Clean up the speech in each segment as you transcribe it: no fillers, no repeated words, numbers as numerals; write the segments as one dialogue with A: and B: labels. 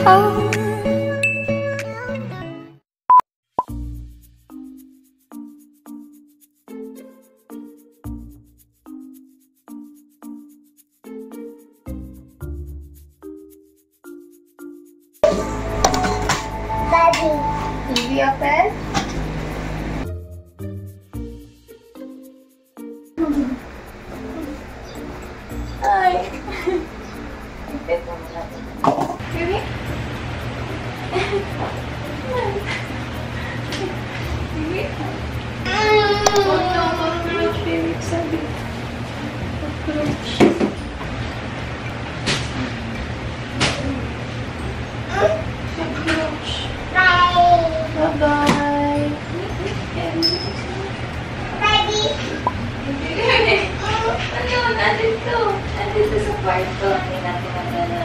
A: home.
B: Daddy.
A: TV open. Hi. Baby. Baby. Oh no, cockroach, baby. Sabi. Cockroach. Cockroach. Bye-bye.
B: Daddy.
A: Ano? Nandito. Nandito sa kwarto. Hindi natin magana.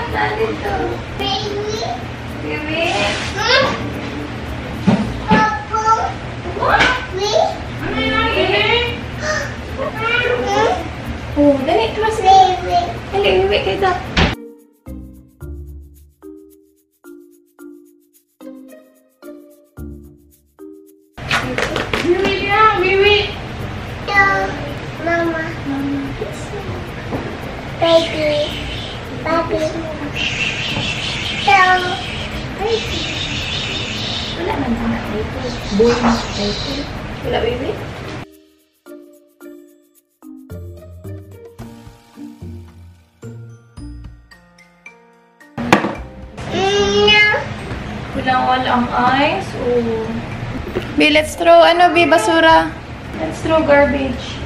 A: Nandito.
B: Baby.
A: Baby.
B: Papa. Me.
A: Oh, dali. Tumas.
B: Baby.
A: Dali, baby. Kita.
B: Mama. Baby. Baby. Baby.
A: Wala man anak dito. Boy na dito. Wala, baby? Walang eyes. Oh. B, let's throw, B, basura. Let's throw garbage.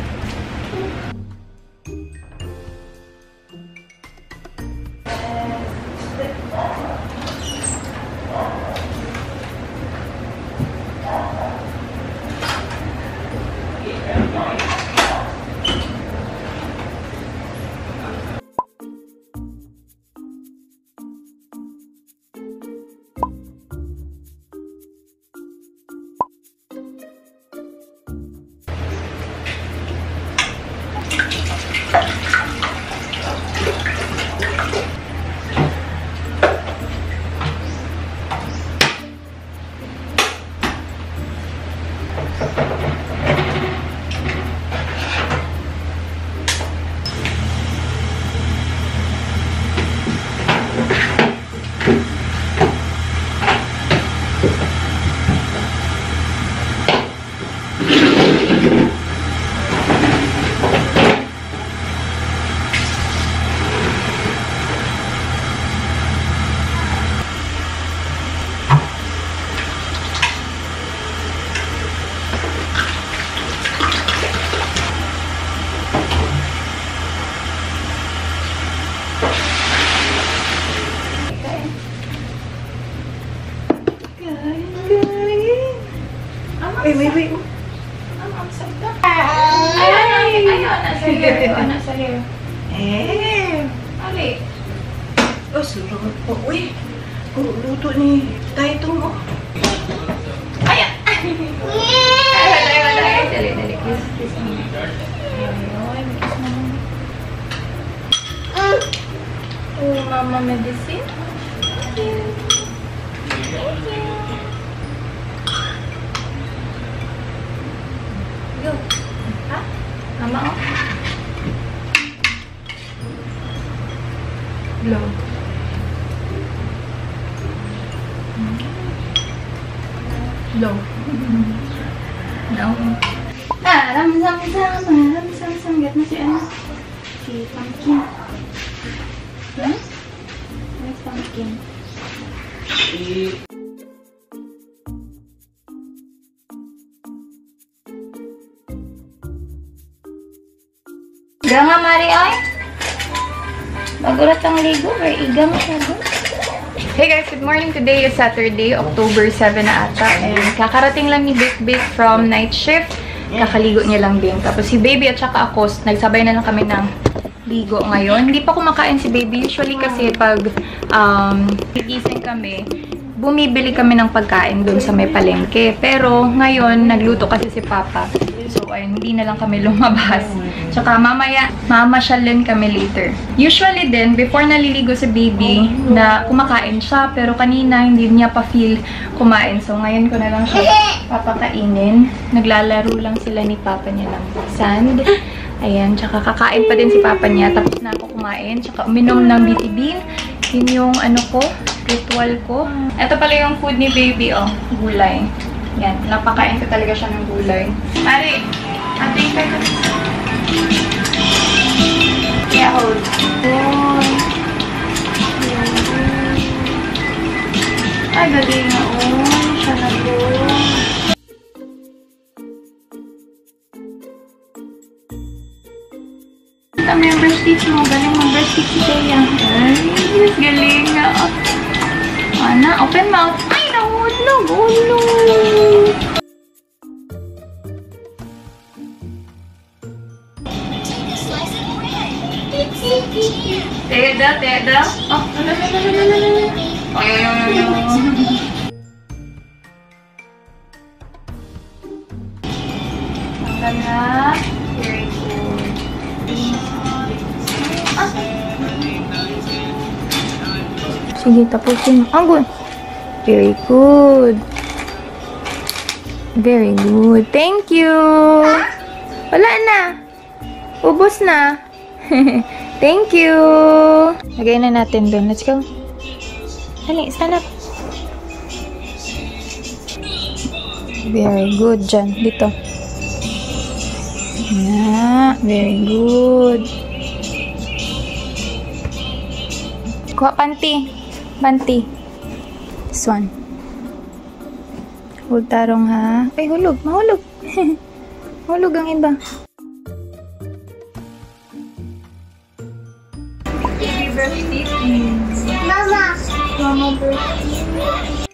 A: Wait. Ang sakta. Ayaw, nasa here. Nasa here. Ali.
C: Oh, surot po. Uy, luto ni tayo itong mo.
A: Ayaw. Ay, dali. Kiss mo. Ayun, kiss mo. Oh, mama medicine. Thank you. Go. Ha? Mama, oh. Blow. Blow. No. Ram-sam. Get na si ano? Si Pumpkin. Hmm? Where's Pumpkin? Nga mari ay. Magulat ang ligo or igang siya doon. Hey guys, good morning. Today is Saturday, October 7 na ata. And kakarating lang ni Big from night shift. Kakaligo niya lang din. Tapos si Baby at saka ako, nagsabay na lang kami ng ligo ngayon. Hindi pa kumakain si Baby. Usually kasi pag gigising kami, bumibili kami ng pagkain doon sa may palengke. Pero ngayon, nagluto kasi si Papa. So, ayun, hindi na lang kami lumabas. Tsaka mamaya, mamasyalin kami later. Usually din, before naliligo si baby, na kumakain siya. Pero kanina, hindi niya pa feel kumain. So, ngayon ko na lang siya papakainin. Naglalaro lang sila ni papa niya ng sand. Ayan, tsaka kakain pa din si papa niya. Tapos na ako kumain. Tsaka uminom ng BTB. Yun yung ano ko, ritual ko. Ito pala yung food ni baby, oh. Gulay. Yan, napakain ko talaga siya ng gulay. Mari, ating tayo. Yeah, hold. Oh. Ay, galing na. Oh, siya na po. Tama yung brush teeth mo. Galing mo brush teeth si Thea. Ay, galing na. Ana, open mouth. Ay, nahulog. Hulog. Teda. Oh, ay. Maganda. Very good. Sige, tapusin. Ang good. Very good. Very good. Thank you. Wala na. Ubos na. Thank you. Lagay na natin doon. Let's go. Dali, stand up. Very good dyan. Dito. Yeah, very good. Kuha panty. Panty. This one. Huwag tarong ha. Ay, hulog. Mahulog. Mahulog ang iba. Brush teeth.
B: Mama.
A: Mama brush teeth.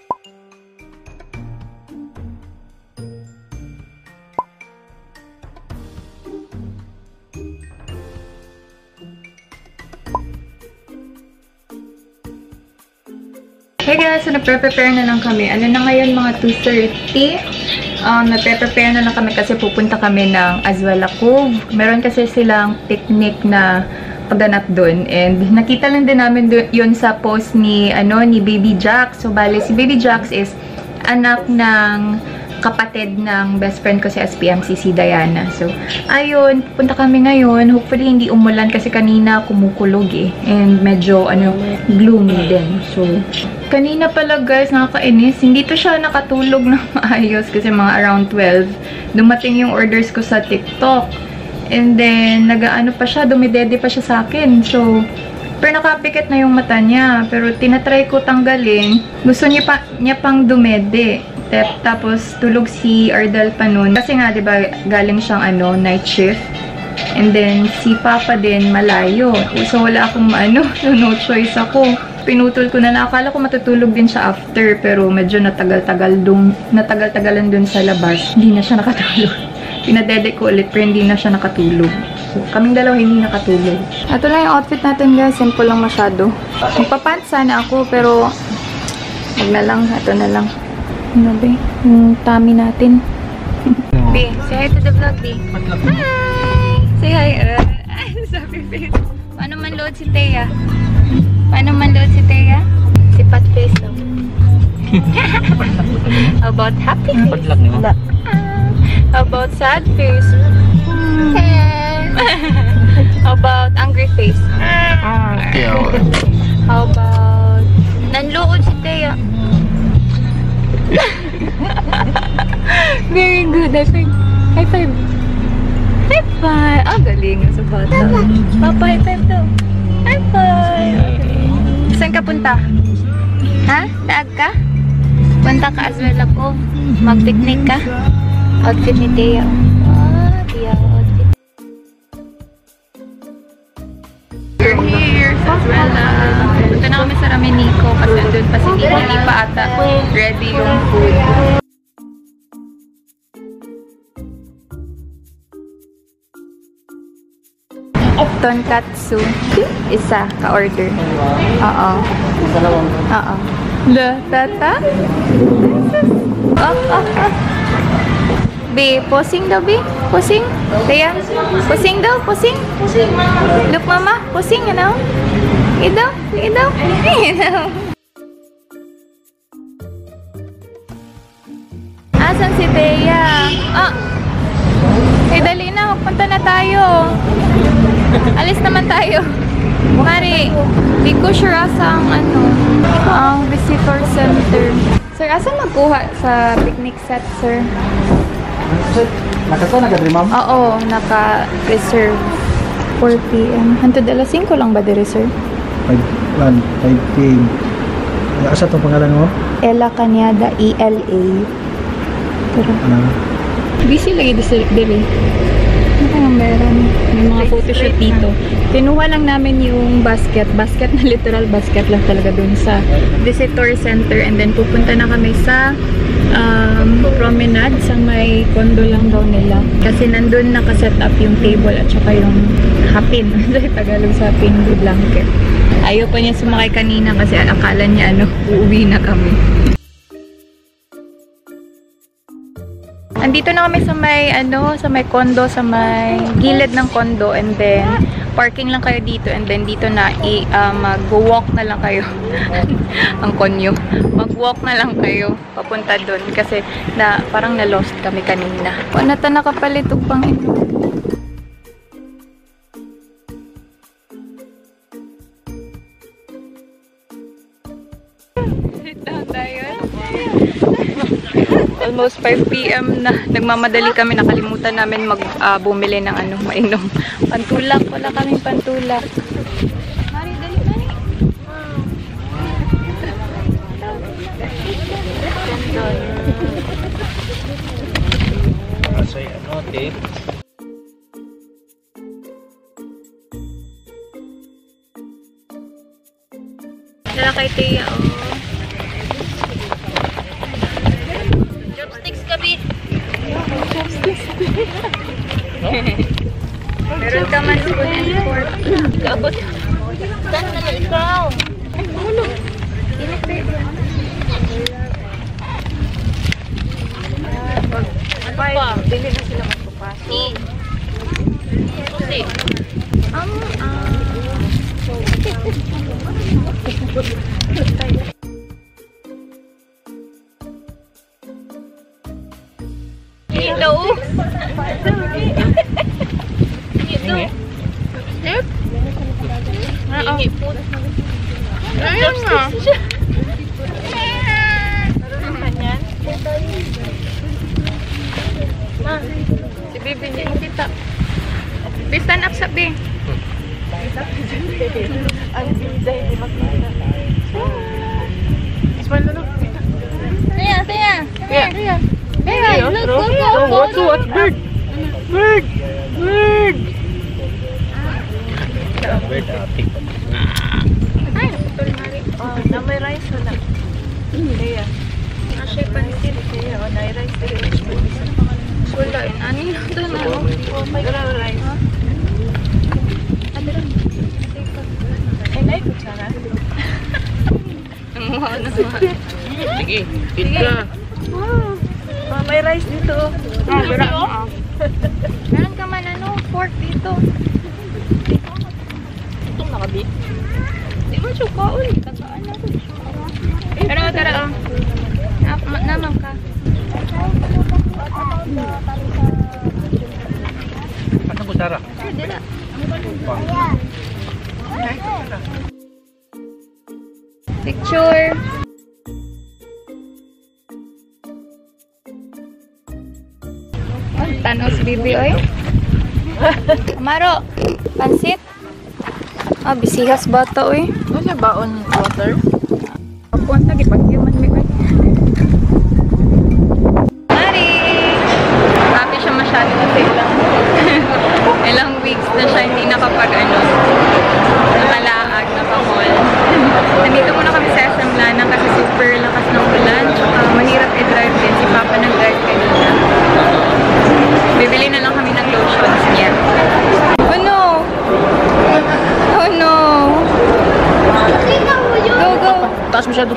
A: Hey guys, so nagpe-prepare na lang kami. Ano na ngayon, mga 2:30. Nagpe-prepare na lang kami kasi pupunta kami ng Azuela Cove. Meron kasi silang picnic na pagganap doon. And nakita lang din namin yun sa post ni, ni Baby Jax. So, bale, si Baby Jax is anak ng kapatid ng best friend ko si SPMC, si Diana. So, ayun, punta kami ngayon. Hopefully, hindi umulan kasi kanina kumukulog eh. And medyo, gloomy din. So, kanina pala guys, nakakainis. Hindi to siya nakatulog na maayos kasi mga around 12. Dumating yung orders ko sa TikTok. And then, nagaano pa siya, dumidede pa siya sa akin. So, pero nakapikit na yung mata niya. Pero tinatry ko tanggalin. Gusto niya pang dumede. Tapos, tulog si Ardal pa nun. Kasi nga, diba, galing siyang night shift. And then, si Papa din, malayo. So, wala akong so no choice ako. Pinutol ko na. Akala ko matutulog din siya after. Pero medyo natagalan dun sa labas. Hindi na siya nakatulog. Pinadede ko ulit, pero hindi na siya nakatulog. So, kaming dalawa hindi nakatulog. Ito lang yung outfit natin, guys. Simple lang masyado. Magpapants sana ako, pero wag na lang. Ito na lang. Ano ba? Yung tummy natin. B, say hi to the vlog, B. Hi! Say hi. Sabi face. Paano man load si Thea? Si Pat face daw. How about happy face? How about sad face? How about angry face? How about nanlood si Thea? Very good. High five. High five. Ah, galing sa bata. Papa, high five daw. High five. Saan ka punta? Ha? Daag ka? Punta ka Azuela Cove. Mag-picnic ka? Outfit ni Thea. Ah, Thea outfit. We're here sa Azuela. Punta na kami sa Ramenico kasi andun pa si Nico. Hindi pa ata ready yung food. Tonkatsu. Isa ka-order. Oo. Oo. La, tata? B, posing daw, B? Pusing? Leia? Pusing daw? Pusing? Look, mama. Pusing, you know? Idaw? Idaw? Idaw? Asan si Thea? Ah! Eh, dali na. Magpunta na tayo. Alis naman tayo. Mari, di ko sure asa ang visitor center. Sir, asan magkuha sa picnic set, sir?
D: Nakasa nagadri, ma'am?
A: Oo, naka-reserve 4 p.m. Hantod alas 5 lang ba dire, sir?
D: 5 p.m. Asa itong pangalan mo?
A: Ella Cañada, ELA. Pero, busy lagi dire. Ano kayang meron? May mga photoshoot dito. Kinuha lang namin yung basket na literal basket lang talaga dun sa visitor center, and then pupunta na kami sa promenade sa may condo lang daw nila. Kasi nandun nakaset up yung table at saka yung hapin. Tagalog sa hapin, blanket. Ayaw pa niya sumakay kanina kasi akala niya uuwi na kami. Andito na kami sa may sa may condo, sa may gilid ng condo, and then parking lang kayo dito, and then dito na mag-walk na lang kayo. Ang konyo. Mag-walk na lang kayo papunta doon kasi parang na-lost kami kanina. O nata nakapalit og pang ito. Sit down tayo. Almost 5 p.m. na. Nagmamadali kami. Nakalimutan namin bumili ng mainom. Pantulak. Wala kaming pantulak. Mari, dali, mari.
D: Asay, tape.
A: Dala kay Thea, meron ka man spoon and fork. Kaabot. Saan na ikaw? Ay, ulo. Ano pa? Dili na sila magpapasok. Pusi. Ito. Step? Ayun na. Si Bibi niya kita. Bi, stand up sa Bi. Ang bida hindi makita. Smile na lang. Tia. Hey, look. What's bird? Bird. Ay, naputol na rin. Na may rice wala. Kaya. Asya pansit. Kaya, na rice din. Wala. Ano yun doon? Wala rice. Ay, kutsara. Nanguha na sa. Sige, pizza. May rice dito. Meron ka man fork dito. Itong nakabit. Di mo siya kaon. Tagaan na ito. Pero tara. Naman ka.
D: Pasang kutsara.
A: Dila. Picture. Tanaw si Bibi, oy. Amaro, pansit. Bisihas bata, oy.
C: Wala ba on water?
A: Papuan lagi, pag-iuman may oy. Mari! Grabe siya masyado kasi ilang weeks na siya hindi nakalaag, nakamall. Nandito muna kami sa SM Lana kasi super lakas ng ulan. Mahirap i-drive din. Si Papa nag-drive kanina. Bibili na lang kami ng lotions niya. Oh no! Oh no! Go!
C: Taas masyado.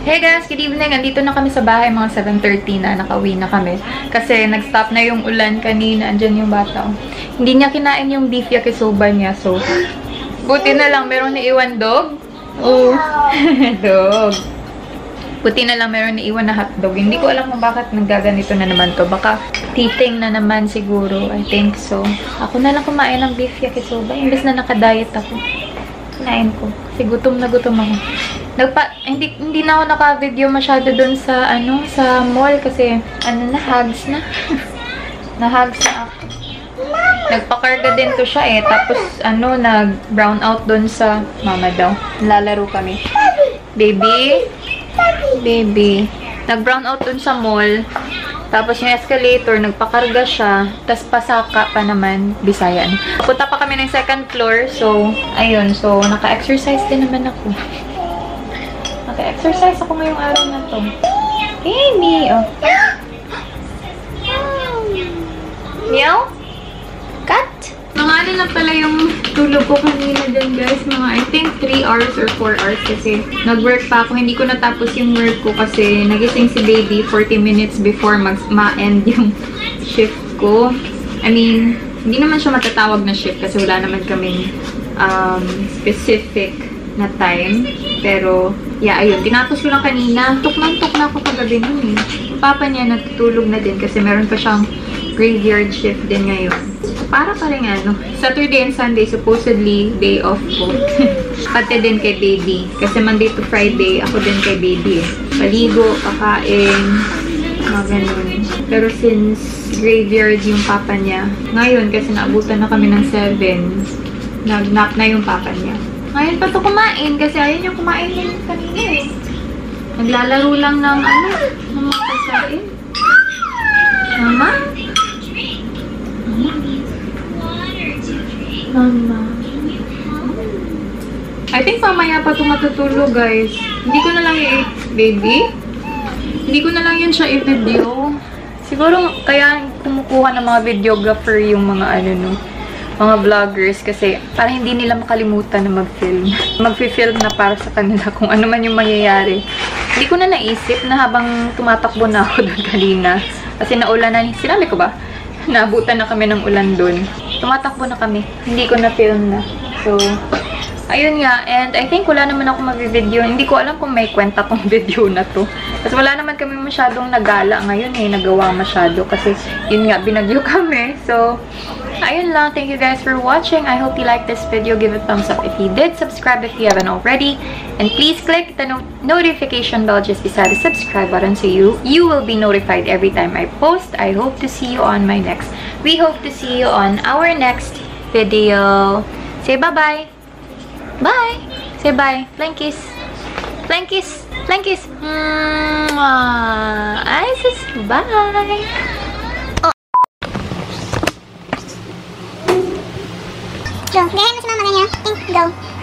A: Hey! Hey guys, good evening. Andito na kami sa bahay, mga 7:30 na. Nakauwi na kami. Kasi nag-stop na yung ulan kanina. Andyan yung bata. Hindi niya kinain yung beef yakisoba niya. So, buti na lang meron naiwan dog. Oh, dog. Buti na lang meron naiwan na hotdog. Hindi ko alam kung bakit naggaganito na naman to. Baka titing na naman siguro. I think so. Ako na lang kumain ng beef yakisoba. Imbes na nakadiet ako. Kinain ko. Kasi gutom na gutom ako. Hindi na ako naka-video masyado dun sa, sa mall. Kasi, na-hugs na. Na-hugs na ako. Nagpakarga din to siya eh. Tapos, nag-brown out dun sa mama daw. Lalaro kami. Baby? Baby. Nag-brown out dun sa mall. Tapos yung escalator, nagpakarga siya. Tapos pasaka pa naman. Bisaya. Punta pa kami ng 2nd floor. So, ayun. So, naka-exercise din naman ako. Naka-exercise ako ngayong araw na to. Baby! Oh. Meow? Cat? Mga na pala yung tulog ko kanina dyan, guys. Mga, I think, 3 hours or 4 hours kasi nag-work pa ako. Hindi ko natapos yung work ko kasi nagising si baby 40 minutes before ma-end yung shift ko. I mean, hindi naman siya matatawag na shift kasi wala naman kaming specific na time. Pero, yeah, ayun. Tinapos ko lang kanina. Tuk na ako kagabi nun eh. Papa niya natutulog na din kasi meron pa siyang graveyard shift din ngayon. Para pa rin Saturday and Sunday, supposedly, day off ko. Pati din kay baby. Kasi Monday to Friday, ako din kay baby eh. Paligo, kakain, mga ganun. Pero since graveyard yung papa niya, ngayon kasi naabutan na kami ng 7, nag-nap na yung papa niya. Ngayon pa to kumain kasi ayun yung kumain niya kanina eh. Naglalaro lang ng ng mga kasain. Mama? Mama. I think mamaya pa ito matutulog, guys. Hindi ko na lang baby? Hindi ko na lang yun siya i-video. Siguro, kaya kumukuha ng mga videographer yung mga mga vloggers kasi para hindi nila makalimutan na mag-film. Mag-film na para sa kanila kung ano man yung mangyayari. Hindi ko na naisip na habang tumatakbo na ako doon kanina. Kasi naulan na, sinabi ko ba? Naabutan na kami ng ulan doon. Tumatakbo na kami. Hindi ko na-film na. So, ayun nga. And I think wala naman ako mag-video. Hindi ko alam kung may kwenta tong video na to. Kasi wala naman kami masyadong nagala ngayon eh. Nagawa masyado. Kasi yun nga, binagyo kami. So, ayun lang. Thank you guys for watching. I hope you liked this video. Give it a thumbs up if you did. Subscribe if you haven't already. And please click the notification bell just beside the subscribe button so you will be notified every time I post. I hope to see you on my next. We hope to see you on our next video. Say bye-bye. Bye. Say bye. Flying kiss. Flying kiss. Flying kiss. Isis. Bye.
B: Go. Gayahin mo si mama ganyan. Go.